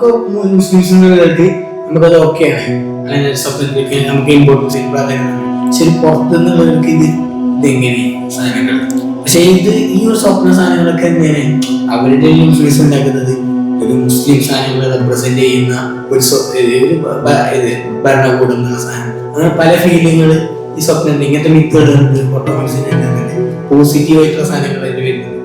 നമുക്ക് മുസ്ലിംസിനുള്ളവർക്ക് നമുക്കത് ഓക്കെയാണ്, അങ്ങനെ സ്വപ്നത്തിലേക്ക് നമുക്ക് ഇമ്പോർട്ടൻസ് പ്രാധാന്യം. ശരി, പുറത്തുനിന്നുള്ളവർക്ക് ഇതെങ്ങനെ സാധനങ്ങൾ. പക്ഷെ ഈ ഒരു സ്വപ്ന സാധനങ്ങളൊക്കെ എങ്ങനെ അവരുടെ ഇൻഫ്ലുവൻസ് ഉണ്ടാക്കുന്നത് ഒരു മുസ്ലിം സാധനങ്ങൾ റെപ്രസെന്റ് ചെയ്യുന്ന ഒരു ഭരണകൂടം എന്നുള്ള സാധനം. അങ്ങനെ പല ഫീലിങ്ങൾ ഈ സ്വപ്നം ഇങ്ങനത്തെ മിത്തുകളുണ്ട്. പോസിറ്റീവ് ആയിട്ടുള്ള സാധനങ്ങൾ അതിൽ വരുന്നത്.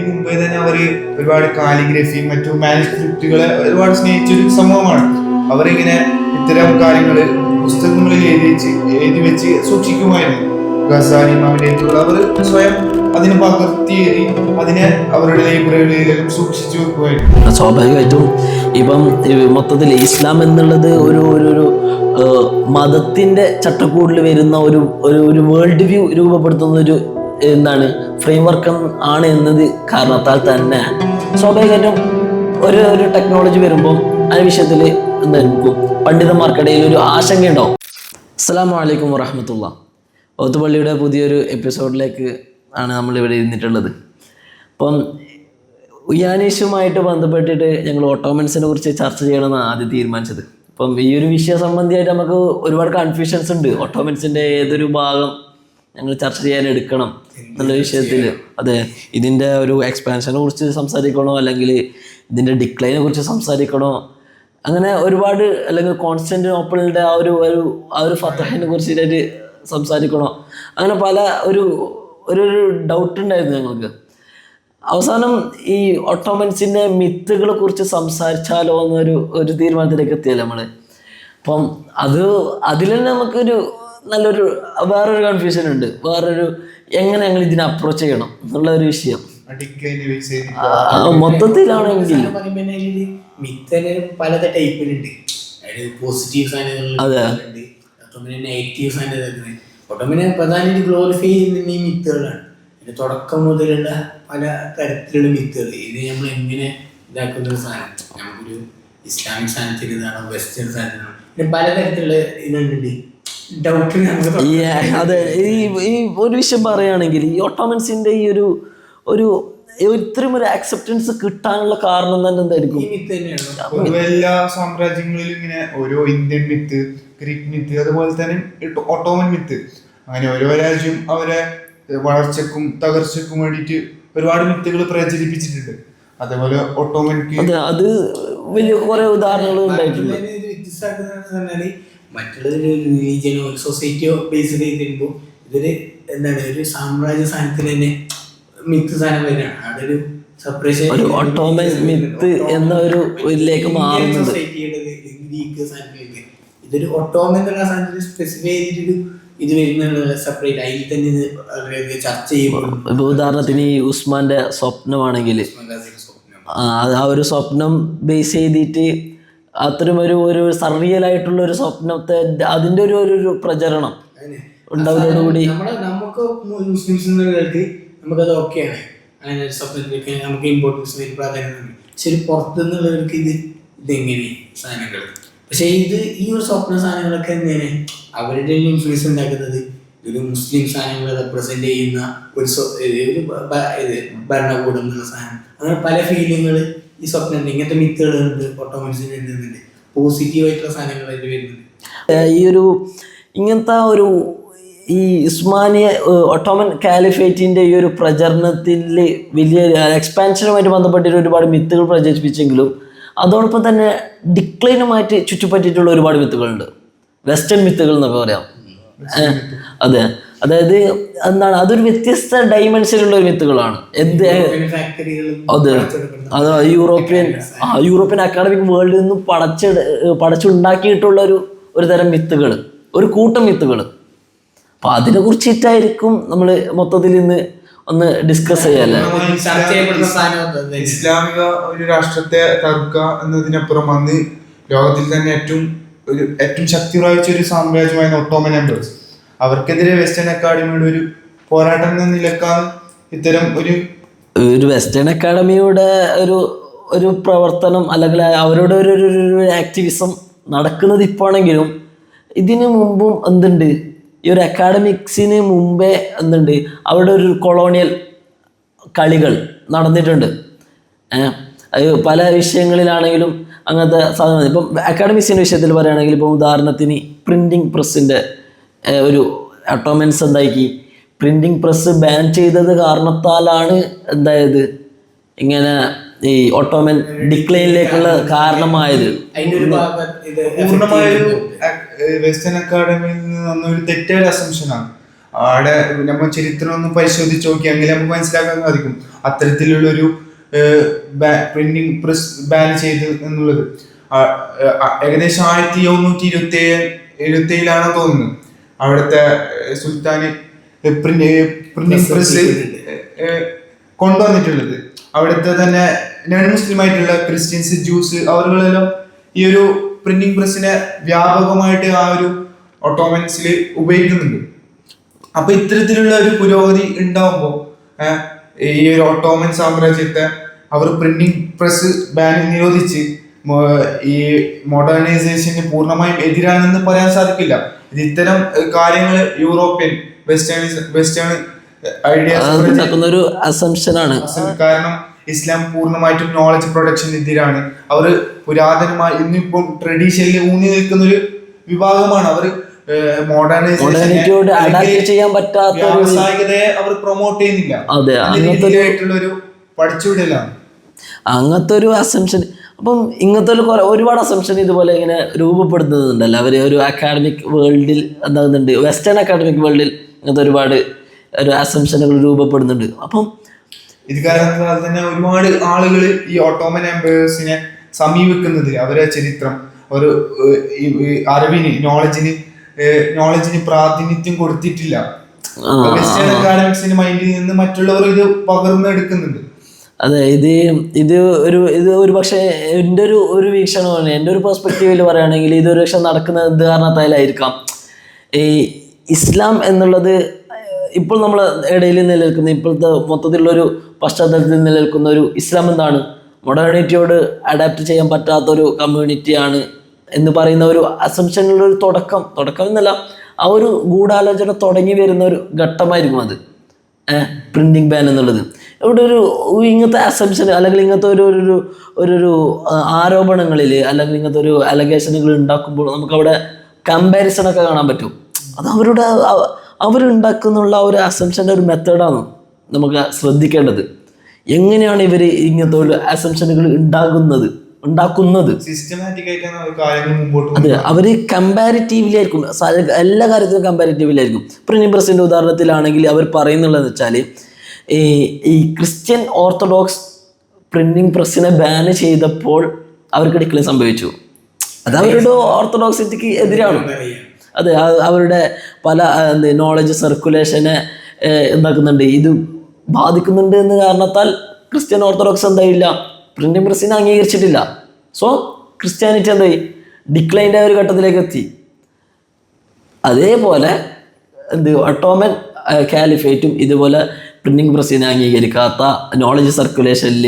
മുമ്പേ തന്നെ അവര് ഒരുപാട് കാലിഗ്രഫിയും മറ്റു മാനുസ്ക്രിപ്റ്റുകളെ ഒരുപാട് സ്നേഹിച്ചൊരു സമൂഹമാണ്. അവരിങ്ങനെ ഇത്തരം കാര്യങ്ങള് പുസ്തകങ്ങളിൽ എഴുതി വെച്ച് സൂക്ഷിക്കുമായിരുന്നു. ഗസാലി അവർ സ്വയം അതിനെ പകർത്തിയേറി അതിനെ അവരുടെ ലൈബ്രറികളിലും സൂക്ഷിച്ചു വെക്കുമായിരുന്നു. സ്വാഭാവികമായിട്ടും ഇപ്പം മൊത്തത്തിൽ ഇസ്ലാം എന്നുള്ളത് ഒരു മതത്തിന്റെ ചട്ടക്കൂടിൽ വരുന്ന ഒരു വേൾഡ് വ്യൂ രൂപപ്പെടുത്തുന്ന ഒരു ഫ്രെയിം വർക്ക് ആണ് എന്നത് കാരണത്താൽ തന്നെ സ്വാഭാവികമായിട്ടും ഒരു ടെക്നോളജി വരുമ്പോൾ ആ വിഷയത്തിൽ എന്തായിരിക്കും പണ്ഡിതന്മാർക്കിടയിൽ ഒരു ആശങ്കയുണ്ടാവും. അസ്സലാമു അലൈക്കും വറഹ്മത്തുള്ളാഹി. ഓത്തുപള്ളിയുടെ പുതിയൊരു എപ്പിസോഡിലേക്ക് ആണ് നമ്മളിവിടെ ഇരുന്നിട്ടുള്ളത്. അപ്പം ഉയാനീഷുമായിട്ട് ബന്ധപ്പെട്ടിട്ട് ഞങ്ങൾ ഓട്ടോമൻസിനെ കുറിച്ച് ചർച്ച ചെയ്യണമെന്നാണ് ആദ്യം തീരുമാനിച്ചത്. അപ്പം ഈ ഒരു വിഷയ സംബന്ധിയായിട്ട് നമുക്ക് ഒരുപാട് കൺഫ്യൂഷൻസ് ഉണ്ട്. ഓട്ടോമൻസിൻ്റെ ഏതൊരു ഭാഗം ഞങ്ങൾ ചർച്ച ചെയ്യാൻ എടുക്കണം എന്നുള്ള വിഷയത്തിൽ. അതെ, ഇതിൻ്റെ ഒരു എക്സ്പാൻഷനെ കുറിച്ച് സംസാരിക്കണോ, അല്ലെങ്കിൽ ഇതിൻ്റെ ഡിക്ലൈനെ കുറിച്ച് സംസാരിക്കണോ, അങ്ങനെ ഒരുപാട്, അല്ലെങ്കിൽ കോൺസ്റ്റന്റിനോപ്പിളിൻ്റെ ആ ഒരു ഫതഹിനെ കുറിച്ചിട്ട് സംസാരിക്കണോ, അങ്ങനെ പല ഒരു ഡൗട്ട് ഉണ്ടായിരുന്നു ഞങ്ങൾക്ക്. അവസാനം ഈ ഓട്ടോമൻസിൻ്റെ മിത്തുകളെ കുറിച്ച് സംസാരിച്ചാലോ എന്നൊരു തീരുമാനത്തിലേക്ക് എത്തിയല്ലേ നമ്മൾ. അപ്പം അതിൽ തന്നെ നമുക്കൊരു വേറൊരു കൺഫ്യൂഷൻ ഉണ്ട്. എങ്ങനെ ഞങ്ങൾ ഇതിനെ അപ്രോച്ച് ചെയ്യണം എന്നുള്ള ഒരു വിഷയം മൊത്തത്തിലാണെങ്കിൽ പല ടൈപ്പിലുണ്ട്. പോസിറ്റീവ് സാധനങ്ങളുണ്ട്, നെഗറ്റീവ് സാധനങ്ങൾ. ഓട്ടോമിനെ പ്രധാനമായിട്ട് ഗ്ലോറിഫൈ ചെയ്യുന്ന ഈ മിത്തുകളാണ്. ഇതിന്റെ തുടക്കം മുതലുള്ള പല തരത്തിലുള്ള മിത്തുകൾ. ഇത് നമ്മൾ എങ്ങനെ ഇതാക്കുന്ന ഒരു സാധനം, നമുക്കൊരു ഇസ്ലാമിക് സാധനത്തിന് ഇതാണോ, വെസ്റ്റേൺ സാധനത്തിനാണോ, പിന്നെ പലതരത്തിലുള്ള ഇതുണ്ട്. അതെ, ഈ ഒരു വിഷയം പറയുകയാണെങ്കിൽ ഈ ഓട്ടോമൻസിന്റെ ഈ ഇത്രയും ഒരു അക്സെപ്റ്റൻസ് കിട്ടാനുള്ള കാരണം തന്നെ എന്തായിരിക്കും? എല്ലാ സാമ്രാജ്യങ്ങളിലും ഇങ്ങനെ ഓരോ ഇന്ത്യൻ മിത്ത്, ഗ്രീക്ക് മിത്ത്, അതുപോലെ തന്നെ ഓട്ടോമൻ മിത്ത്, അങ്ങനെ ഓരോ രാജ്യം അവരെ വളർച്ചക്കും തകർച്ചക്കും വേണ്ടിയിട്ട് ഒരുപാട് മിത്തുകൾ പ്രചരിപ്പിച്ചിട്ടുണ്ട്. അതേപോലെ ഓട്ടോമൻക്ക് അത് വലിയ കുറെ ഉദാഹരണങ്ങൾ ഉണ്ടായിട്ടുണ്ട്. മറ്റുള്ള റിലീജിയനോ സൊസൈറ്റിയോ ബേസ് ചെയ്ത് വരുമ്പോൾ ഇതൊരു ഒരു സാമ്രാജ്യ സാധനത്തിന് തന്നെ മിത്ത് സാധനം വരികയാണ്. അവിടെ ഒരു സെപ്പറേഷൻ, ഒരു ഓട്ടോമൻ മിത്ത് എന്ന ഇതിലേക്ക് മാറുന്നത്. ഗ്രീക്ക് സാധനത്തിലേക്ക് ഇതൊരു ഓട്ടോമൻ എന്നുള്ള സാധനത്തിന് സ്പെസിഫൈ ചെയ്തിട്ടൊരു ഇത് വരുന്ന സെപ്പറേറ്റ് അതിൽ തന്നെ ഇത് ചർച്ച ചെയ്യപ്പെടും. ഇപ്പൊ ഉദാഹരണത്തിന് ഈ ഉസ്മാന്റെ സ്വപ്നമാണെങ്കിൽ ആ ഒരു സ്വപ്നം ബേസ് ചെയ്തിട്ട് അത്തരം ഒരു സർറിയലായിട്ടുള്ള ഒരു സ്വപ്നത്തെ അതിന്റെ ഒരു പ്രചരണം ഉണ്ടാവുന്നതോടുകൂടി നമുക്ക് മുസ്ലിംസിനുള്ളവർക്ക് നമുക്കത് ഓക്കെയാണ്, അങ്ങനെ സ്വപ്നത്തിലേക്ക് നമുക്ക് ഇമ്പോർട്ടൻസ് പ്രാധാന്യം. ശരി, പുറത്തുനിന്നുള്ളവർക്ക് ഇതെങ്ങനെ സാധനങ്ങൾ. പക്ഷെ ഈ ഒരു സ്വപ്ന സാധനങ്ങളൊക്കെ എങ്ങനെ അവരുടെ ഇൻഫ്ലുവൻസ് ഉണ്ടാക്കുന്നത് ഒരു മുസ്ലിം സാധനങ്ങൾ റെപ്രസെന്റ് ചെയ്യുന്ന ഒരു ഭരണകൂടം എന്നുള്ള സാധനം. അങ്ങനെ പല ഫീലിങ്ങൾ ഈ സ്വപ്നം ഇങ്ങനത്തെ മിത്തുകളുണ്ട്. ഓട്ടോമൻസിന് എഴുതുന്നുണ്ട്, പോസിറ്റീവ് ആയിട്ടുള്ള സാധനങ്ങൾ അതിൽ വരുന്നുണ്ട്. ഇങ്ങനത്തെ ഈ ഉസ്മാനിയ ഒട്ടോമൻ കാലിഫേറ്റിന്റെ ഈ ഒരു പ്രചരണത്തിൽ വലിയ എക്സ്പാൻഷനുമായിട്ട് ബന്ധപ്പെട്ടിട്ട് ഒരുപാട് മിത്തുകൾ പ്രചരിപ്പിച്ചെങ്കിലും അതോടൊപ്പം തന്നെ ഡിക്ലൈനുമായിട്ട് ചുറ്റിപ്പറ്റിയിട്ടുള്ള ഒരുപാട് മിത്തുകളുണ്ട്. വെസ്റ്റേൺ മിത്തുകൾ എന്നൊക്കെ പറയാം. അതെ, അതായത് അതൊരു വ്യത്യസ്ത ഡൈമെൻഷനുള്ള ഒരു മിത്തുകളാണ്. അത് യൂറോപ്യൻ അക്കാഡമിക് വേൾഡിൽ നിന്ന് പടച്ചുണ്ടാക്കിയിട്ടുള്ള ഒരു തരം മിത്തുകൾ, ഒരു കൂട്ടം മിത്തുകൾ. അപ്പൊ അതിനെ കുറിച്ചിട്ടായിരിക്കും നമ്മൾ മൊത്തത്തിൽ ഇന്ന് ഒന്ന് ഡിസ്കസ് ചെയ്യാല്ലേ. ഇസ്ലാമിക ഒരു രാഷ്ട്രത്തെ തകർക്കുക എന്നതിനപ്പുറം വന്ന് ലോകത്തിൽ തന്നെ ഏറ്റവും ശക്തി പ്രാപിച്ച ഒരു സാമ്രാജ്യമായ ഒട്ടോമൻ എംപയേഴ്സ്, അവർക്കെതിരെ വെസ്റ്റേൺ അക്കാഡമിയുടെ ഒരു പോരാട്ടം എന്ന നിലക്കാണ് ഇത്തരം ഒരു വെസ്റ്റേൺ അക്കാഡമിയുടെ ഒരു പ്രവർത്തനം, അല്ലെങ്കിൽ അവരുടെ ഒരു ആക്ടിവിസം നടക്കുന്നത് ഇപ്പോൾ ആണെങ്കിലും ഇതിനു മുമ്പും എന്തുണ്ട്, ഈ ഒരു അക്കാഡമിക്സിന് മുമ്പേ എന്തുണ്ട്, അവിടെ ഒരു കൊളോണിയൽ കളികൾ നടന്നിട്ടുണ്ട്. അത് പല വിഷയങ്ങളിലാണെങ്കിലും അങ്ങനത്തെ സാധനം. ഇപ്പം അക്കാഡമിക്സിൻ്റെ വിഷയത്തിൽ പറയുകയാണെങ്കിൽ ഇപ്പം ഉദാഹരണത്തിന് പ്രിൻറ്റിങ് പ്രസ്സിൻ്റെ ഒരു ഓട്ടോമൻസ് എന്താക്കി പ്രിൻറ്റിങ് പ്രസ് ബാൻ ചെയ്തത് കാരണത്താലാണ് എന്തായത് ഇങ്ങനെ ഈ ഓട്ടോമൻ ഡിക്ലൈനിലേക്കുള്ള കാരണമായത്. അതിന്റെ ഒരു ഭാഗം ഇത് പൂർണ്ണമായൊരു വെസ്റ്റേൺ അക്കാഡമിയിൽ നിന്ന് വന്നൊരു തെറ്റായ അസംഷനാണ്. അവിടെ നമ്മൾ ചരിത്രം ഒന്ന് പരിശോധിച്ച് നോക്കിയെങ്കിൽ നമുക്ക് മനസ്സിലാക്കാൻ സാധിക്കും അത്തരത്തിലുള്ളൊരു പ്രിന്റിംഗ് പ്രസ് ബാൻ ചെയ്തു എന്നുള്ളത്. ഏകദേശം 1727 തോന്നുന്നു അവിടുത്തെ സുൽത്താന് പ്രിന്റിംഗ് പ്രസ് കൊണ്ടുവന്നിട്ടുള്ളത്. അവിടുത്തെ തന്നെ നോൺ മുസ്ലിം ആയിട്ടുള്ള ക്രിസ്ത്യൻസ്, ജ്യൂസ് അവരുകളെല്ലാം ഈ ഒരു പ്രിന്റിംഗ് പ്രസ്സിനെ വ്യാപകമായിട്ട് ആ ഒരു ഓട്ടോമൻസിൽ ഉപയോഗിക്കുന്നുണ്ട്. അപ്പൊ ഇത്തരത്തിലുള്ള ഒരു പുരോഗതി ഉണ്ടാവുമ്പോൾ ഈ ഒരു ഓട്ടോമൻ സാമ്രാജ്യത്തെ അവർ പ്രിന്റിംഗ് പ്രസ് ബാൻ നിരോധിച്ച് ഈ മോഡേണൈസേഷന് പൂർണ്ണമായും എതിരാണെന്ന് പറയാൻ സാധിക്കില്ല. ഇത് ഇത്തരം കാര്യങ്ങൾ യൂറോപ്യൻ വെസ്റ്റേൺ ഐഡിയാസ് ഒരു അസംഷനാണ്. കാരണം ഇസ്ലാം പൂർണ്ണമായിട്ടും നോളജ് പ്രൊഡക്ഷൻ എതിരാണ്. അവർ പുരാതനമായി ഇന്നിപ്പം ട്രഡീഷനിൽ ഊന്നി നിൽക്കുന്ന ഒരു വിഭാഗമാണ്. അവർ മോഡേണിറ്റിയോട് അഡാപ്റ്റ് ചെയ്യാൻ പറ്റാത്ത വ്യാവസായികതയെ അവർ പ്രൊമോട്ട് ചെയ്യുന്നില്ല. അതെ, അങ്ങനത്തെ പഠിച്ചുവിടലാണ് അങ്ങനത്തെ ഒരു അസംഷൻ. അപ്പം ഇങ്ങനത്തെ ഒരുപാട് അസംഷൻ ഇതുപോലെ ഇങ്ങനെ രൂപപ്പെടുത്തുന്നുണ്ടല്ലോ അവർ ഒരു അക്കാഡമിക് വേൾഡിൽ. എന്താകുന്നുണ്ട് വെസ്റ്റേൺ അക്കാഡമിക് വേൾഡിൽ ഇങ്ങനത്തെ ഒരുപാട് ഒരു അസംഷനുകൾ രൂപപ്പെടുന്നുണ്ട്. അപ്പം ഇത് കാരണത്താൽ തന്നെ ഒരുപാട് ആളുകൾ ഈ ഓട്ടോമൻ എംപയേഴ്സിനെ സമീപിക്കുന്നത് അവരെ ചരിത്രം ഒരു അറിവിന് നോളജിന് പ്രാതിനിധ്യം കൊടുത്തിട്ടില്ല. വെസ്റ്റേൺ അക്കാഡമിക്സിന്റെ മൈൻഡിൽ നിന്ന് മറ്റുള്ളവർ ഇത് പകർന്നെടുക്കുന്നുണ്ട്. അതെ, ഇത് ഒരു പക്ഷേ എൻ്റെ ഒരു വീക്ഷണമാണ്. എൻ്റെ ഒരു പെർസ്പെക്റ്റീവിൽ പറയുകയാണെങ്കിൽ ഇതൊരു പക്ഷെ നടക്കുന്നത് എന്ത് കാരണത്താലായിരിക്കാം. ഈ ഇസ്ലാം എന്നുള്ളത് ഇപ്പോൾ നമ്മൾ ഇടയിൽ നിലനിൽക്കുന്ന ഇപ്പോഴത്തെ മൊത്തത്തിലുള്ളൊരു പശ്ചാത്തലത്തിൽ നിലനിൽക്കുന്ന ഒരു ഇസ്ലാം എന്താണ് മോഡേണിറ്റിയോട് അഡാപ്റ്റ് ചെയ്യാൻ പറ്റാത്തൊരു കമ്മ്യൂണിറ്റിയാണ് എന്ന് പറയുന്ന ഒരു അസംഷനുള്ള ഒരു തുടക്കം എന്നല്ല, ആ ഒരു ഗൂഢാലോചന തുടങ്ങി വരുന്ന ഒരു ഘട്ടമായിരിക്കും അത് പ്രിന്റിംഗ് ബാൻ എന്നുള്ളത്. ഇവിടെ ഇങ്ങനത്തെ അസംഷൻ അല്ലെങ്കിൽ ഇങ്ങനത്തെ ഒരു ആരോപണങ്ങളിൽ അല്ലെങ്കിൽ ഇങ്ങനത്തെ ഒരു അലഗേഷനുകൾ ഉണ്ടാക്കുമ്പോൾ നമുക്കവിടെ കമ്പാരിസണൊക്കെ കാണാൻ പറ്റും. അത് അവരുണ്ടാക്കുന്നുള്ള ഒരു അസംഷൻ്റെ ഒരു മെത്തേഡാണ് നമുക്ക് ശ്രദ്ധിക്കേണ്ടത്. എങ്ങനെയാണ് ഇവർ ഇങ്ങനത്തെ ഒരു അസംഷനുകൾ ഉണ്ടാക്കുന്നത് സിസ്റ്റമാറ്റിക് ആയിട്ടാണ് കാര്യങ്ങൾ മുമ്പോട്ട്. അതെ, അവർ കമ്പാരിറ്റീവ്ലി ആയിരിക്കും, എല്ലാ കാര്യത്തിലും കമ്പാരിറ്റീവ്ലി ആയിരിക്കും. പ്രിന്റിംഗ് പ്രസിന്റെ ഉദാഹരണത്തിലാണെങ്കിൽ അവർ പറയുന്നുള്ളതെന്ന് വെച്ചാൽ ഈ ക്രിസ്ത്യൻ ഓർത്തഡോക്സ് പ്രിന്റിംഗ് പ്രസ്സിനെ ബാൻ ചെയ്തപ്പോൾ അവർക്ക് ഡിക്ലൈൻ സംഭവിച്ചു. അത് അവരുടെ ഓർത്തഡോക്സിറ്റിക്ക് എതിരാണ്. അതെ, അവരുടെ പല നോളജ് സർക്കുലേഷനെ എന്താക്കുന്നുണ്ട്, ഇത് ബാധിക്കുന്നുണ്ട് എന്ന കാരണത്താൽ ക്രിസ്ത്യൻ ഓർത്തഡോക്സ് എന്തായില്ല, പ്രിന്റിംഗ് പ്രസ്സിനെ അംഗീകരിച്ചിട്ടില്ല. സോ ക്രിസ്ത്യാനിറ്റി എന്തായി, ഡിക്ലൈൻ്റെ ഒരു ഘട്ടത്തിലേക്ക് എത്തി. അതേപോലെ ഒട്ടോമൻ കാലിഫേറ്റും ഇതുപോലെ പ്രിന്റിംഗ് പ്രസ്സിനെ അംഗീകരിക്കാത്ത, നോളജ് സർക്കുലേഷനിൽ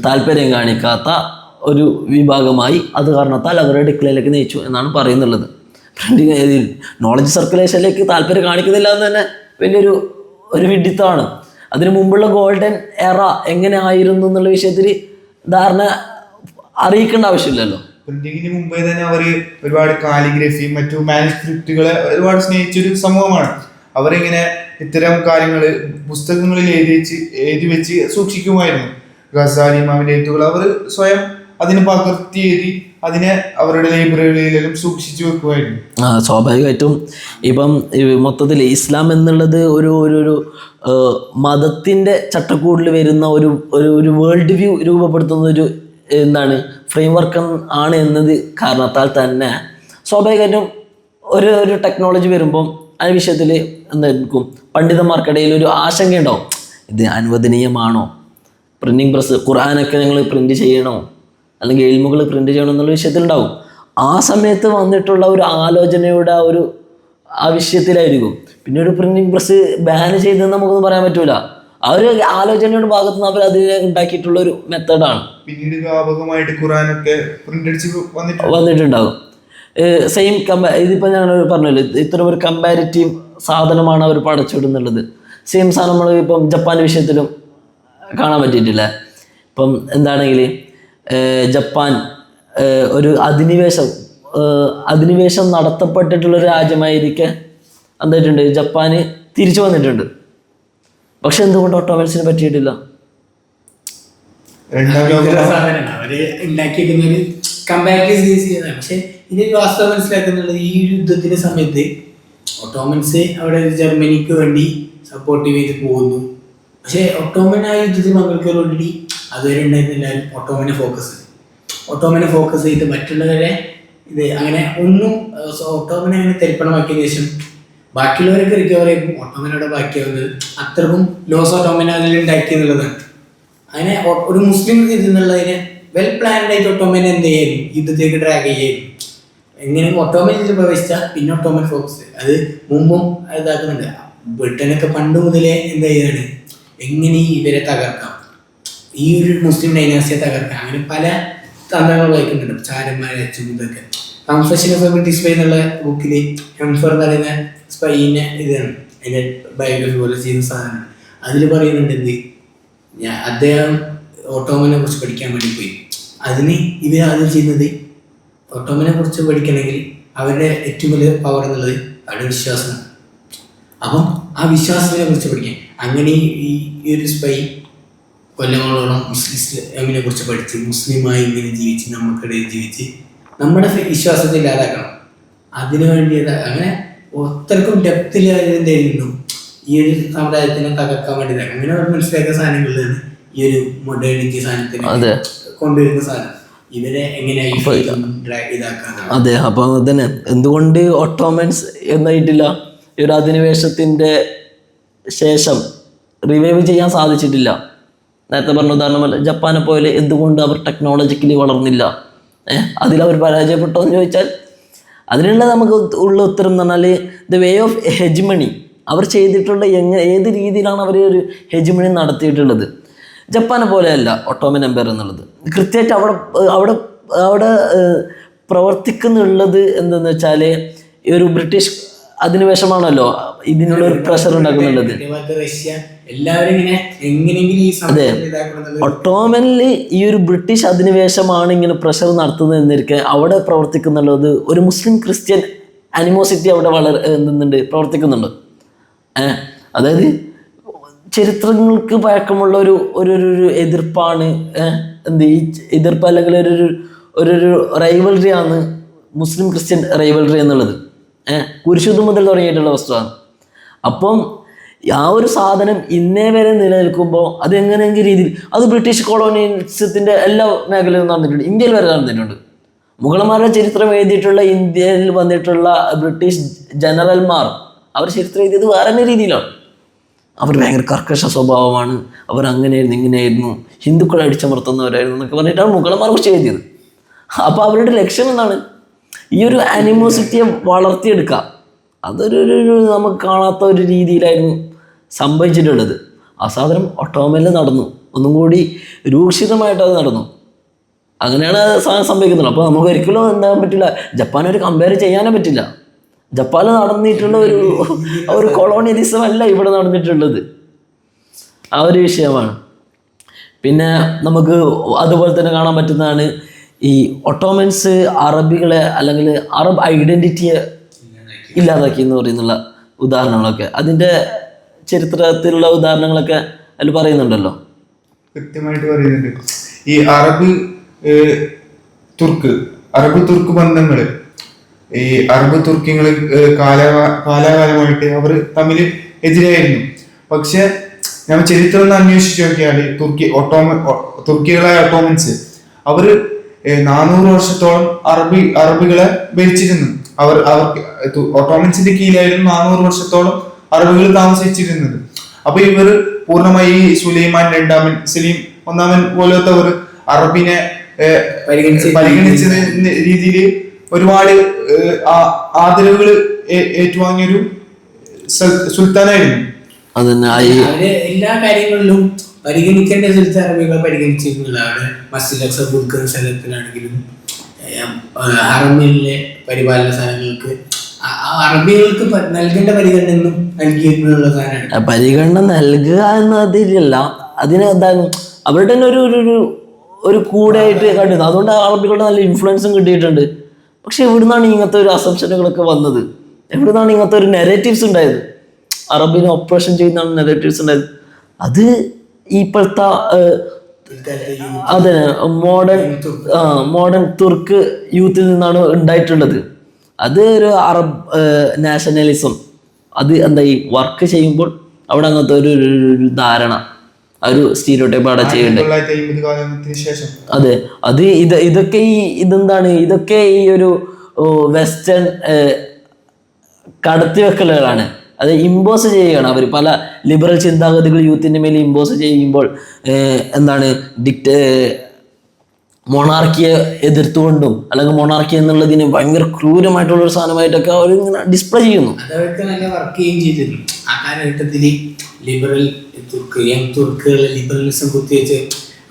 താല്പര്യം കാണിക്കാത്ത ഒരു വിഭാഗമായി അത് കാരണത്താൽ അവരുടെ ഡിക്ലൈനിലേക്ക് നയിച്ചു എന്നാണ് പറയുന്നുള്ളത്. പ്രിന്റിങ് നോളജ് സർക്കുലേഷനിലേക്ക് താല്പര്യം കാണിക്കുന്നില്ല എന്ന് തന്നെ വലിയൊരു വിഡിത്തമാണ്. അതിനു മുമ്പുള്ള ഗോൾഡൻ എറ എങ്ങനെ ആയിരുന്നു എന്നുള്ള വിഷയത്തിൽ ധാരണ അറിയിക്കേണ്ട ആവശ്യമില്ലല്ലോ. പ്രിന്റിങ്ങിന് മുമ്പേ തന്നെ അവർ ഒരുപാട് കാലിഗ്രഫി മറ്റു മാനുസ്ക്രിപ്റ്റുകളെ ഒരുപാട് സ്നേഹിച്ചൊരു സമൂഹമാണ്. അവരിങ്ങനെ ഇത്തരം കാര്യങ്ങൾ പുസ്തകങ്ങളിൽ എഴുതി വെച്ച് സൂക്ഷിക്കുമായിരുന്നു. ഗസാലി ഇമാമിന്റെ എഴുത്തുകൾ അവർ സ്വയം അതിന് പകർത്തി എഴുതി അതിനെ അവരുടെ ലൈബ്രറികളിലെല്ലാം സൂക്ഷിച്ചു വെക്കുമായിരുന്നു. സ്വാഭാവികമായിട്ടും ഇപ്പം മൊത്തത്തിൽ ഇസ്ലാം എന്നുള്ളത് ഒരു മതത്തിൻ്റെ ചട്ടക്കൂടിൽ വരുന്ന ഒരു വേൾഡ് വ്യൂ രൂപപ്പെടുത്തുന്ന ഒരു ഫ്രെയിം വർക്ക് ആണ് എന്നത് കാരണത്താൽ തന്നെ സ്വാഭാവികമായിട്ടും ഒരു ടെക്നോളജി വരുമ്പം ആ വിഷയത്തിൽ എന്തായിരിക്കും പണ്ഡിതന്മാർക്കിടയിൽ ഒരു ആശങ്ക ഉണ്ടാവും. ഇത് അനുവദനീയമാണോ, പ്രിന്റിംഗ് പ്രസ് ഖുർആനൊക്കെ ഞങ്ങൾ പ്രിന്റ് ചെയ്യണോ, അല്ലെങ്കിൽ എൽമുകൾ പ്രിന്റ് ചെയ്യണം എന്നുള്ള വിഷയത്തിലുണ്ടാവും. ആ സമയത്ത് വന്നിട്ടുള്ള ഒരു ആലോചനയുടെ ആ വിഷയത്തിലായിരിക്കും. പിന്നെ ഒരു പ്രിന്റിംഗ് പ്രസ് ബാൻ ചെയ്തെന്ന് നമുക്കൊന്നും പറയാൻ പറ്റൂല. ആ ഒരു ആലോചനയുടെ ഭാഗത്ത് നിന്ന് അവർ അതിനെ ഉണ്ടാക്കിയിട്ടുള്ള ഒരു മെത്തേഡാണ്. പിന്നീട് വ്യാപകമായിട്ട് ഖുർആനൊക്കെ പ്രിന്റ് അടിച്ച് വന്നിട്ടുണ്ടാകും. സെയിം ഇതിപ്പോൾ ഞാൻ പറഞ്ഞല്ലോ, ഇത്തരം ഒരു കമ്പാരിറ്റീവ് സാധനമാണ് അവർ പടച്ചുവിടുന്നുള്ളത്. സെയിം സാധനം നമ്മൾ ഇപ്പം ജപ്പാൻ വിഷയത്തിലും കാണാൻ പറ്റിയിട്ടില്ല. ഇപ്പം എന്താണെങ്കിൽ ജപ്പാൻ ഒരു അധിനിവേശം നടത്തപ്പെട്ടിട്ടുള്ള ഒരു രാജ്യമായിരിക്കെ എന്തായിട്ടുണ്ട് ജപ്പാന് തിരിച്ചു വന്നിട്ടുണ്ട്. പക്ഷെ എന്തുകൊണ്ട് ഒട്ടോമൻസിന് പറ്റിയിട്ടില്ല? സാധനമാണ് അവര് ഉണ്ടാക്കിയിരിക്കുന്ന ഒരു കമ്പാരിറ്റീവ് സീരീസ് ചെയ്യുന്നതാണ്. പക്ഷെ ഇതിൽ വാസ്തവം മനസ്സിലാക്കുന്നുള്ളത് ഈ ഒരു യുദ്ധത്തിന്റെ സമയത്ത് ഒട്ടോമൻസ് അവിടെ ജർമ്മനിക്ക് വേണ്ടി സപ്പോർട്ട് ചെയ്ത് പോകുന്നു. പക്ഷെ ഒട്ടോമൻ ആ യുദ്ധത്തിൽ പങ്കെടുക്കുന്നതോടുകൂടി അതുവരെ ഉണ്ടായിരുന്ന എല്ലാവരും ഒട്ടോമനെ ഫോക്കസ് ചെയ്ത് മറ്റുള്ളവരെ ഇത് അങ്ങനെ ഒന്നും ഒട്ടോമനെ അങ്ങനെ തരിപ്പണമാക്കിയതിനു ശേഷം ബാക്കിയുള്ളവരൊക്കെ റിക്കവർ ചെയ്യുമ്പോൾ ഒട്ടോമനോടെ ബാക്കിയാവുന്നത് അത്രക്കും ലോസ് ഒട്ടോമൻ അതിൽ ഉണ്ടാക്കി എന്നുള്ളതാണ്. അങ്ങനെ ഒരു മുസ്ലിം ഇതെന്നുള്ളതിന് വെൽ പ്ലാൻഡ് ആയിട്ട് ഒട്ടോമൻ എന്ത് ചെയ്യാനും യുദ്ധത്തേക്ക് ഡ്രാഗ് ചെയ്യാനും എങ്ങനെ ഒട്ടോമൻ ഇതിൽ പ്രവേശിച്ചാൽ പിന്നെ ഒട്ടോമൻ ഫോക്കസ് അത് മുമ്പും ഇതാക്കുന്നുണ്ട്. ബ്രിട്ടനൊക്കെ പണ്ട് മുതലേ എന്താ ചെയ്യാണ് എങ്ങനെ ഇവരെ തകർക്കാം, ഈ ഒരു മുസ്ലിം ഡൈനാസ്റ്റിയെ തകർക്കാം, അങ്ങനെ പല തന്ത്രങ്ങൾ വായിക്കുന്നുണ്ട്. ചാരന്മാരെ അച്ചും ഇതൊക്കെ confession of A British spy എന്നുള്ള ബുക്കിൽ എംഫർ എന്ന് പറയുന്ന സ്പൈനെ ഇതാണ് അതിൻ്റെ ബയോഗ്രഫി പോലെ ചെയ്യുന്ന സാധനമാണ്. അതിൽ പറയുന്നുണ്ട് എന്ത് അദ്ദേഹം ഓട്ടോമനെ കുറിച്ച് പഠിക്കാൻ വേണ്ടി പോയി. അതിന് ഇവർ ആദ്യം ചെയ്യുന്നത് ഓട്ടോമനെ കുറിച്ച് പഠിക്കണമെങ്കിൽ അവരുടെ ഏറ്റവും വലിയ പവർ എന്നുള്ളത് അവരുടെ വിശ്വാസമാണ്. അപ്പം ആ വിശ്വാസത്തിനെ കുറിച്ച് പഠിക്കാൻ അങ്ങനെ ഈ ഒരു സ്പൈ കൊല്ലങ്ങളോളം ഇസ്ലാമിനെ കുറിച്ച് പഠിച്ച് മുസ്ലിമായി ഇങ്ങനെ ജീവിച്ച് നമുക്കിടയിൽ ജീവിച്ച് നമ്മുടെ വിശ്വാസത്തെ ഇല്ലാതാക്കണം. അതിനു വേണ്ടി അങ്ങനെ ഒത്തർക്കും ഡെപ്തിൽ എന്തായിരുന്നു ഈ ഒരു സമുദായത്തിനെ തകർക്കാൻ വേണ്ടി അങ്ങനെ മനസ്സിലാക്കിയ സാധനങ്ങളിലാണ് ഈ ഒരു മൊഡേണിറ്റി സാധനത്തിന് കൊണ്ടുവരുന്ന സാധനം. ഇവരെ എങ്ങനെയായി ഇതാക്കാൻ. അതെ, അപ്പൊ തന്നെ എന്തുകൊണ്ട് ഒട്ടോമൻസ് എന്നായിട്ടില്ല ഈ ഒരു അധിനിവേശത്തിന്റെ ശേഷം റിവൈവ് ചെയ്യാൻ സാധിച്ചിട്ടില്ല? നേരത്തെ പറഞ്ഞ ഉദാഹരണം ജപ്പാനെ പോലെ എന്തുകൊണ്ട് അവർ ടെക്നോളജിക്കലി വളർന്നില്ല? അതിലവർ പരാജയപ്പെട്ടോ എന്ന് ചോദിച്ചാൽ അതിനുള്ള നമുക്ക് ഉള്ള ഉത്തരം എന്ന് പറഞ്ഞാൽ ദ വേ ഓഫ് ഹെജ്മണി. അവർ ചെയ്തിട്ടുള്ള ഏത് രീതിയിലാണ് അവർ ഒരു ഹെജ്മണി നടത്തിയിട്ടുള്ളത്? ജപ്പാനെ പോലെയല്ല ഒട്ടോമൻ എംപയർ എന്നുള്ളത്. കൃത്യമായിട്ട് അവിടെ പ്രവർത്തിക്കുന്നുള്ളത് എന്തെന്ന് വെച്ചാൽ ഈ ഒരു ബ്രിട്ടീഷ് അധിനിവേശമാണല്ലോ ഇതിനുള്ള ഒരു പ്രഷർ ഉണ്ടാക്കുന്നുള്ളത്. അതെ, ഒട്ടോമനിൽ ഈ ഒരു ബ്രിട്ടീഷ് അധിനിവേശമാണ് ഇങ്ങനെ പ്രഷർ നടത്തുന്നത് എന്നിരിക്കെ അവിടെ പ്രവർത്തിക്കുന്നുള്ളത് ഒരു മുസ്ലിം ക്രിസ്ത്യൻ അനിമോസിറ്റി അവിടെ എന്തുന്നുണ്ട് പ്രവർത്തിക്കുന്നുണ്ട്. അതായത് ചരിത്രങ്ങൾക്ക് പഴക്കമുള്ള ഒരു എതിർപ്പാണ് ഈ എതിർപ്പ് അല്ലെങ്കിൽ ഒരു റൈവൽറിയാണ് മുസ്ലിം ക്രിസ്ത്യൻ റൈവൽറി എന്നുള്ളത്. കുരിശുദ്ധം മുതൽ തുടങ്ങിയിട്ടുള്ള വസ്തുവാണ്. അപ്പം ആ ഒരു സാധനം ഇന്നേ വരെ നിലനിൽക്കുമ്പോൾ അത് എങ്ങനെയെങ്കിലും രീതിയിൽ അത് ബ്രിട്ടീഷ് കൊളോണിയലിസത്തിൻ്റെ എല്ലാ മേഖലയിലും നടന്നിട്ടുണ്ട്. ഇന്ത്യയിൽ വരെ നടന്നിട്ടുണ്ട്. മുഗളന്മാരുടെ ചരിത്രം എഴുതിയിട്ടുള്ള ഇന്ത്യയിൽ വന്നിട്ടുള്ള ബ്രിട്ടീഷ് ജനറൽമാർ അവർ ചരിത്രം എഴുതിയത് വേറെ തന്നെ രീതിയിലാണ്. അവർ ഭയങ്കര കർക്കശ സ്വഭാവമാണ്, അവർ അങ്ങനെയായിരുന്നു ഇങ്ങനെയായിരുന്നു, ഹിന്ദുക്കളെ അടിച്ചമർത്തുന്നവരായിരുന്നു എന്നൊക്കെ പറഞ്ഞിട്ടാണ് മുഗളന്മാരെ കുറിച്ച് എഴുതിയത്. അപ്പോൾ അവരുടെ ലക്ഷ്യം എന്താണ്? ഈ ഒരു അനിമോസിറ്റിയെ വളർത്തിയെടുക്കുക. അതൊരു നമുക്ക് കാണാത്ത ഒരു രീതിയിലായിരുന്നു സംഭവിച്ചിട്ടുള്ളത്. ആ സാധനം ഒട്ടോമനിൽ നടന്നു, ഒന്നും കൂടി രൂക്ഷിതമായിട്ട് അത് നടന്നു. അങ്ങനെയാണ് സാധനം സംഭവിക്കുന്നത്. അപ്പോൾ നമുക്ക് ഒരിക്കലും എന്താകാൻ പറ്റില്ല, ജപ്പാനൊരു കമ്പയർ ചെയ്യാനേ പറ്റില്ല. ജപ്പാനിൽ നടന്നിട്ടുള്ള ഒരു കൊളോണിയലിസം അല്ല ഇവിടെ നടന്നിട്ടുള്ളത്. ആ ഒരു വിഷയമാണ്. പിന്നെ നമുക്ക് അതുപോലെ തന്നെ കാണാൻ പറ്റുന്നതാണ് ഈ ഒട്ടോമൻസ് അറബികളെ അല്ലെങ്കിൽ അറബ് ഐഡൻറ്റിറ്റിയെ ഇല്ലാതാക്കി എന്ന് പറയുന്നുള്ള ഉദാഹരണങ്ങളൊക്കെ അതിൻ്റെ ചരിത്രത്തിലുള്ള ഉദാഹരണങ്ങളൊക്കെ അതിൽ പറയുന്നുണ്ടല്ലോ, കൃത്യമായിട്ട് പറയുന്നുണ്ട്. ഈ അറബ് തുർക്ക് ബന്ധങ്ങള്, ഈ അറബ് തുർക്കികൾ കാലാകാലമായിട്ട് അവർ തമ്മിൽ എതിരായിരുന്നു. പക്ഷെ ഞാൻ ചരിത്രം ഒന്ന് അന്വേഷിച്ച് നോക്കിയാൽ തുർക്കികളായ ഒട്ടോമൻസ് അവർ 400 വർഷത്തോളം അറബികളെ ഭരിച്ചിരുന്നു. അവർക്ക് ഒട്ടോമൻസിന്റെ കീഴിലായിരുന്നു 400 വർഷത്തോളം അറബികൾ താമസിച്ചിരുന്നത്. അപ്പൊ ഇവർ പൂർണ്ണമായി സുലൈമാൻ രണ്ടാമൻ, സലീം ഒന്നാമൻ പോലത്തവർ അറബിനെ പരിഗണിച്ചത് രീതിയിൽ ഒരുപാട് ആദരവുകൾ ഏറ്റുവാങ്ങിയൊരു സുൽത്താനായിരുന്നു. എല്ലാ കാര്യങ്ങളിലും പരിഗണിക്കേണ്ട സ്ഥലത്ത് അറബികളെ പരിഗണിച്ചിരുന്നതാണ്. മസ്ജിദ് അക്സ ഉൾക്കുന്ന സ്ഥലത്തിനാണെങ്കിലും ഹറമിലെ പരിപാലന സ്ഥലങ്ങൾക്ക് അറബികൾക്ക് നൽകേണ്ട പരിഗണന നൽകിയിരുന്നുള്ള സാധനമാണ്. പരിഗണന നൽകുക എന്നതിലല്ല, അതിന് എന്താണ് അവരുടെ തന്നെ ഒരു കൂടെയായിട്ട് കണ്ടിരുന്നത്. അതുകൊണ്ട് അറബികളുടെ നല്ല ഇൻഫ്ലുവൻസും കിട്ടിയിട്ടുണ്ട്. പക്ഷെ എവിടുന്നാണ് ഇങ്ങനത്തെ ഒരു അസംഷനുകളൊക്കെ വന്നത്? എവിടുന്നാണ് ഇങ്ങനത്തെ ഒരു നെറേറ്റീവ്സ് ഉണ്ടായത്? അറബിനെ ഒപ്രഷൻ ചെയ്യുന്ന നെറേറ്റീവ്സ് ഉണ്ടായത്. അത് ഇപ്പോഴത്തെ അതെ മോഡേൺ തുർക്ക് യൂത്തിൽ നിന്നാണ് ഉണ്ടായിട്ടുള്ളത്. അത് ഒരു അറബ് നാഷണലിസം അത് എന്തായി വർക്ക് ചെയ്യുമ്പോൾ അവിടെ അങ്ങനത്തെ ഒരു ധാരണ, ഒരു സ്റ്റീരിയോടൈപ്പ് അവിടെ ചെയ്യുന്നുണ്ട്. അതെ, അത് ഇതൊക്കെ ഇതെന്താണ്, ഇതൊക്കെ ഈ ഒരു വെസ്റ്റേൺ കടത്തിവെക്കലുകളാണ്. അത് ഇമ്പോസ് ചെയ്യുകയാണ് അവർ. പല ലിബറൽ ചിന്താഗതികൾ യൂത്തിൻ്റെ മേലെ ഇമ്പോസ് ചെയ്യുമ്പോൾ എന്താണ് മൊണാർക്കിയെ എതിർത്തുകൊണ്ടും അല്ലെങ്കിൽ മൊണാർക്കി എന്നുള്ളതിന് ഭയങ്കര ക്രൂരമായിട്ടുള്ള ഒരു സാധനമായിട്ടൊക്കെ അവർ ഇങ്ങനെ ഡിസ്പ്ലേ ചെയ്യുന്നു. അതവർക്ക് നല്ല വർക്ക് ചെയ്യുകയും ചെയ്തിരുന്നു. ആ കാലഘട്ടത്തിൽ യങ് തുർക്കുകൾ ലിബറലിസം കുത്തിവെച്ച്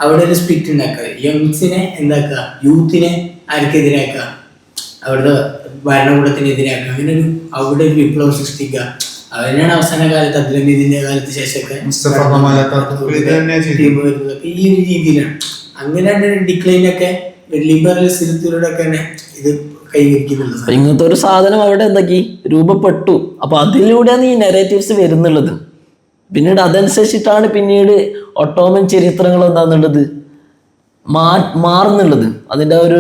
അവിടെ ഒരു സ്പ്ലിറ്റ് ഉണ്ടാക്കുക, യങ്സിനെ എന്താക്കുക, യൂത്തിനെ ആർക്കെതിരാക്കുക, അവിടുത്തെ ഭരണകൂടത്തിനെതിരാക്കുക, അങ്ങനെ ഒരു അവിടെ ഒരു വിപ്ലവം സൃഷ്ടിക്കുക. അവരാണ് അവസാന കാലത്ത് അബ്ദുൽഹമീദിന്റെ കാലത്ത് ശേഷമൊക്കെ ഈ ഒരു രീതിയിലാണ്. അങ്ങനെ ഡിക്ലൈൻ ഒക്കെ ലിബറലിസത്തിലൂടെ ഒക്കെ ഇത് കൈവരിക്കുന്നുള്ളത്. ഇങ്ങനത്തെ ഒരു സാധനം അവിടെ എന്താക്കി രൂപപ്പെട്ടു. അപ്പൊ അതിലൂടെയാണ് ഈ നെറേറ്റീവ്സ് വരുന്നുള്ളത്. പിന്നീട് അതനുസരിച്ചിട്ടാണ് പിന്നീട് ഒട്ടോമൻ ചരിത്രങ്ങൾ എന്താന്നുള്ളത് മാറുന്നുള്ളത്. അതിന്റെ ഒരു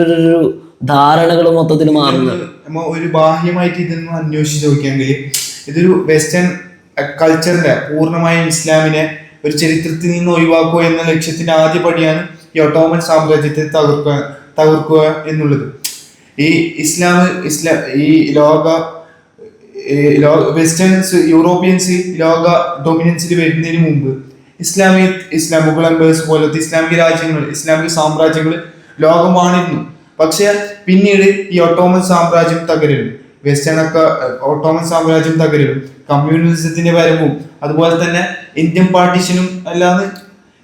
ധാരണകൾ മൊത്തത്തിൽ മാറുന്നത്. ഒരു ബാഹ്യമായിട്ട് ഇതൊന്നും അന്വേഷിച്ച് നോക്കിയെങ്കിൽ ഇതൊരു വെസ്റ്റേൺ കൾച്ചറിന്റെ പൂർണ്ണമായും ഇസ്ലാമിനെ ഒരു ചരിത്രത്തിൽ നിന്ന് ഒഴിവാക്കുക എന്ന ലക്ഷ്യത്തിന്റെ ആദ്യ പടിയാണ് ഈ ഒട്ടോമൻ സാമ്രാജ്യത്തെ തകർക്കുക എന്നുള്ളത്. ഈ ഈ വെസ്റ്റേൺസ് യൂറോപ്യൻസ് ലോക ഡൊമിനൻസിൽ വരുന്നതിന് മുമ്പ് മുഗൾ എംപയേഴ്സ് പോലത്തെ ഇസ്ലാമിക രാജ്യങ്ങൾ, ഇസ്ലാമിക സാമ്രാജ്യങ്ങൾ ലോകമാണിരുന്നു. പക്ഷെ പിന്നീട് ഈ ഒട്ടോമൻ സാമ്രാജ്യം തകരലും ഒട്ടോമൻ സാമ്രാജ്യം തകരലും കമ്മ്യൂണിസത്തിന്റെ വരവും അതുപോലെ തന്നെ ഇന്ത്യൻ പാർട്ടീഷനും അല്ലാതെ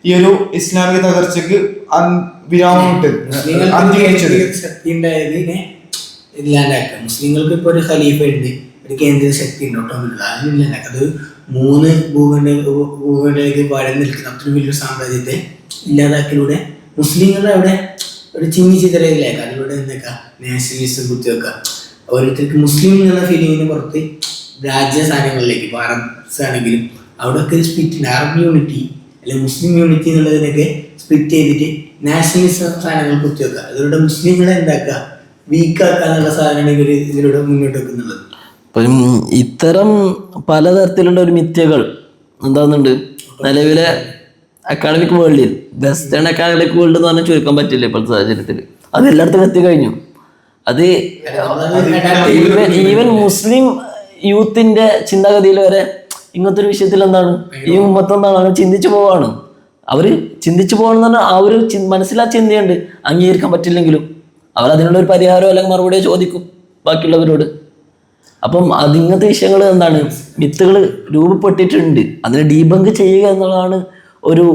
ഈ ഒരു ഇസ്ലാമിക തകർച്ചക്ക് വിരാമമിട്ട് മുസ്ലിങ്ങൾക്ക് ഇപ്പൊ ഒരു ഖലീഫ ഉണ്ട്, ഒരു കേന്ദ്ര ശക്തി ഉണ്ട് ഒട്ടോമനിൽ. അതിനില്ലാണ്ടാക്കുക. അത് 3 ഭൂഖണ്ഡങ്ങളിലേക്ക് പഴം നിൽക്കുന്ന അത്രയും വലിയൊരു സാമ്രാജ്യത്തെ ഇല്ലാതാക്കിലൂടെ മുസ്ലിങ്ങളുടെ അവിടെ ഒരു ചിന്നിച്ചിതറയിലേക്ക് അതിലൂടെ എന്തൊക്കെ നാഷണലിസം കുത്തിവെക്കുക. ഓരോരുത്തർക്ക് മുസ്ലിം എന്നുള്ള ഫീലിങ്ങിന് പുറത്ത് രാജ്യസ്ഥാനങ്ങളിലേക്ക് ഇപ്പോൾ അറബ്സ് ആണെങ്കിലും അവിടെയൊക്കെ ഒരു സ്പ്ലിറ്റ് ഉണ്ട്. അറബ് യൂണിറ്റി അല്ലെങ്കിൽ മുസ്ലിം യൂണിറ്റി എന്നുള്ളതിനൊക്കെ സ്പ്ലിറ്റ് ചെയ്തിട്ട് നാഷണലിസം സാധനങ്ങൾ കുത്തിവെക്കുക. അതിലൂടെ മുസ്ലിങ്ങളെ എന്താക്കുക, വീക്കാക്കുക എന്നുള്ള സാധനമാണ് ഇവർ ഇതിലൂടെ മുന്നോട്ട് വെക്കുന്നുള്ളത്. ഇപ്പം ഇത്തരം പലതരത്തിലുള്ള ഒരു മിഥ്യകൾ എന്താകുന്നുണ്ട് നിലവിലെ അക്കാഡമിക് വേൾഡിൽ. വെസ്റ്റേൺ അക്കാഡമിക് വേൾഡ് എന്ന് പറഞ്ഞാൽ ചുരുക്കാൻ പറ്റില്ല ഇപ്പോഴത്തെ സാഹചര്യത്തിൽ. അത് എല്ലായിടത്തും എത്തിക്കഴിഞ്ഞു. അത് ഈവൻ മുസ്ലിം യൂത്തിന്റെ ചിന്താഗതിയിൽ വരെ ഇങ്ങനത്തെ ഒരു വിഷയത്തിൽ എന്താണ് ഈ ഉമ്മത്ത് എന്താണ് അവർ ചിന്തിച്ചു പോവാണ്. അവര് ചിന്തിച്ചു പോകണമെന്ന് പറഞ്ഞാൽ ആ ഒരു മനസ്സിലാ ചിന്തയുണ്ട്. അംഗീകരിക്കാൻ പറ്റില്ലെങ്കിലും അവരതിനുള്ള ഒരു പരിഹാരമോ അല്ലെങ്കിൽ മറുപടിയോ ചോദിക്കും ബാക്കിയുള്ളവരോട്. അപ്പം അതിങ്ങനത്തെ വിഷയങ്ങൾ എന്താണ് മിത്തുകൾ രൂപപ്പെട്ടിട്ടുണ്ട്. അതിനെ ഡീബങ്ക് ചെയ്യുക എന്നുള്ളതാണ് ഒരു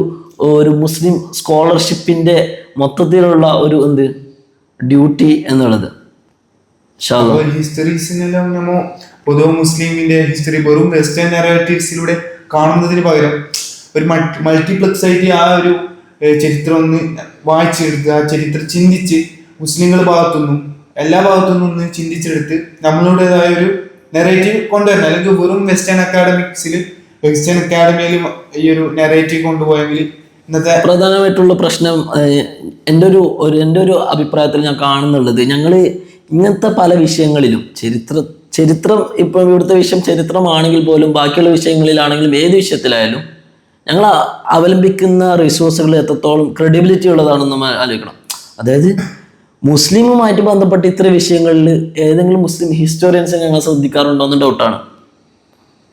മുസ്ലിം സ്കോളർഷിപ്പിന്റെ മൊത്തത്തിലുള്ള ഒരു ഡ്യൂട്ടി എന്നുള്ളത്. ഹിസ്റ്ററീസിനെല്ലാം നമ്മ പൊതുവെ മുസ്ലിമിന്റെ ഹിസ്റ്ററി വെറും വെസ്റ്റേൺ നെറേറ്റീവ്സിലൂടെ കാണുന്നതിന് പകരം ഒരു മൾട്ടിപ്ലക്സ് ആയിട്ട് ആ ഒരു ചരിത്രം ഒന്ന് വായിച്ചെടുത്ത് ആ ചരിത്രം ചിന്തിച്ച് മുസ്ലിങ്ങളുടെ ഭാഗത്തുനിന്നും എല്ലാ ഭാഗത്തുനിന്നും ഒന്ന് ചിന്തിച്ചെടുത്ത് നമ്മളുടേതായ ഒരു നെറേറ്റീവ് കൊണ്ടുവരണം. അല്ലെങ്കിൽ വെറും വെസ്റ്റേൺ അക്കാഡമിയിൽ ഈ ഒരു നെറേറ്റീവ് കൊണ്ടുപോയെങ്കിൽ ഇന്നത്തെ പ്രധാനമായിട്ടുള്ള പ്രശ്നം എൻ്റെ ഒരു അഭിപ്രായത്തിൽ ഞാൻ കാണുന്നുള്ളത്, ഞങ്ങൾ ഇങ്ങനത്തെ പല വിഷയങ്ങളിലും ചരിത്രം ഇപ്പം ഇവിടുത്തെ വിഷയം ചരിത്രമാണെങ്കിൽ പോലും ബാക്കിയുള്ള വിഷയങ്ങളിലാണെങ്കിലും ഏത് വിഷയത്തിലായാലും ഞങ്ങൾ അവലംബിക്കുന്ന റിസോഴ്സുകൾ എത്രത്തോളം ക്രെഡിബിലിറ്റി ഉള്ളതാണെന്ന് നമ്മൾ ആലോചിക്കണം. അതായത് മുസ്ലിമുമായിട്ട് ബന്ധപ്പെട്ട ഇത്തരം വിഷയങ്ങളിൽ ഏതെങ്കിലും മുസ്ലിം ഹിസ്റ്റോറിയൻസിനെ ഞങ്ങൾ ശ്രദ്ധിക്കാറുണ്ടോ എന്ന് ഡൗട്ടാണ്.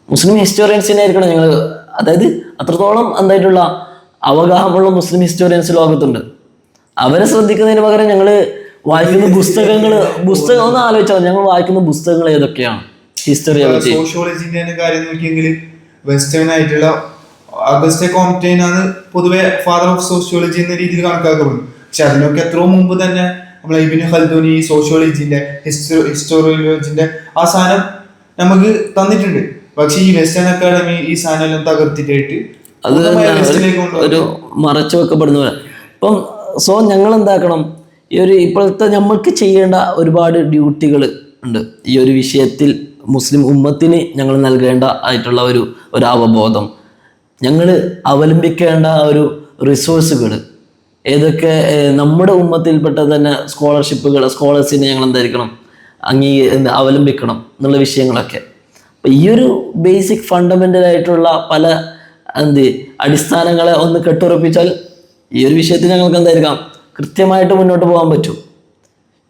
മുസ്ലിം ഹിസ്റ്റോറിയൻസിനെ ആയിരിക്കണം ഞങ്ങൾ, അതായത് അത്രത്തോളം എന്തായിട്ടുള്ള അവഗാഹമുള്ള മുസ്ലിം ഹിസ്റ്റോറിയൻസ് ലോകത്തുണ്ട്. അവരെ ശ്രദ്ധിക്കുന്നതിന് പകരം ഞങ്ങൾ വായിക്കുന്ന പുസ്തകം ഒന്ന് ആലോചിച്ചാൽ ഞങ്ങൾ വായിക്കുന്ന പുസ്തകങ്ങൾ ഏതൊക്കെയാണ് ഹിസ്റ്ററിയെ പറ്റി. സോഷ്യോളജിന്റെ കാര്യം നോക്കിയെങ്കിൽ വെസ്റ്റേൺ ആയിട്ടുള്ള അഗസ്റ്റെ കോംപ്റ്റൈൻ ആണ് പൊതുവെ ഫാദർ ഓഫ് സോഷ്യോളജി എന്ന രീതിയിൽ കണക്കാക്കപ്പെടുന്നു. പക്ഷെ അതിനൊക്കെ എത്രയോ മുമ്പ് തന്നെ നമ്മളെ ഇബ്നു ഖൽദൂൻ ഈ സോഷ്യോളജിന്റെ ഹിസ്റ്റോറിയോളജിന്റെ ആ സാധനം നമുക്ക് തന്നിട്ടുണ്ട്. പക്ഷെ ഈ വെസ്റ്റേൺ അക്കാഡമി ഈ സാധനം എല്ലാം തകർത്തിട്ടായിട്ട് അത് ഒരു മറച്ചു വെക്കപ്പെടുന്ന. ഇപ്പം സോ ഞങ്ങൾ എന്താക്കണം, ഈ ഒരു ഇപ്പോഴത്തെ നമ്മൾക്ക് ചെയ്യേണ്ട ഒരുപാട് ഡ്യൂട്ടികൾ ഉണ്ട്. ഈ ഒരു വിഷയത്തിൽ മുസ്ലിം ഉമ്മത്തിന് ഞങ്ങൾ നൽകേണ്ട ആയിട്ടുള്ള ഒരു അവബോധം, ഞങ്ങൾ അവലംബിക്കേണ്ട ഒരു റിസോഴ്സുകൾ ഏതൊക്കെ, നമ്മുടെ ഉമ്മത്തിൽപ്പെട്ട തന്നെ സ്കോളേഴ്സിനെ ഞങ്ങൾ എന്തായിരിക്കണം അവലംബിക്കണം എന്നുള്ള വിഷയങ്ങളൊക്കെ. അപ്പം ഈ ഒരു ബേസിക് ഫണ്ടമെൻ്റൽ ആയിട്ടുള്ള പല അടിസ്ഥാനങ്ങളെ ഒന്ന് കെട്ടുറപ്പിച്ചാൽ ഈ ഒരു വിഷയത്തിൽ ഞങ്ങൾക്ക് എന്തായിരിക്കാം കൃത്യമായിട്ട് മുന്നോട്ട് പോകാൻ പറ്റും.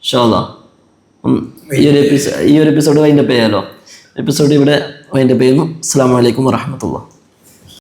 ഇൻഷാ അല്ലാഹ്. ഈ ഒരു എപ്പിസോഡ് വൈൻഡപ്പ് ചെയ്യാലോ. എപ്പിസോഡ് ഇവിടെ വൈൻഡപ്പ് ചെയ്യുന്നു. അസ്സലാമു അലൈക്കും വറഹ്മത്തുള്ളാഹി.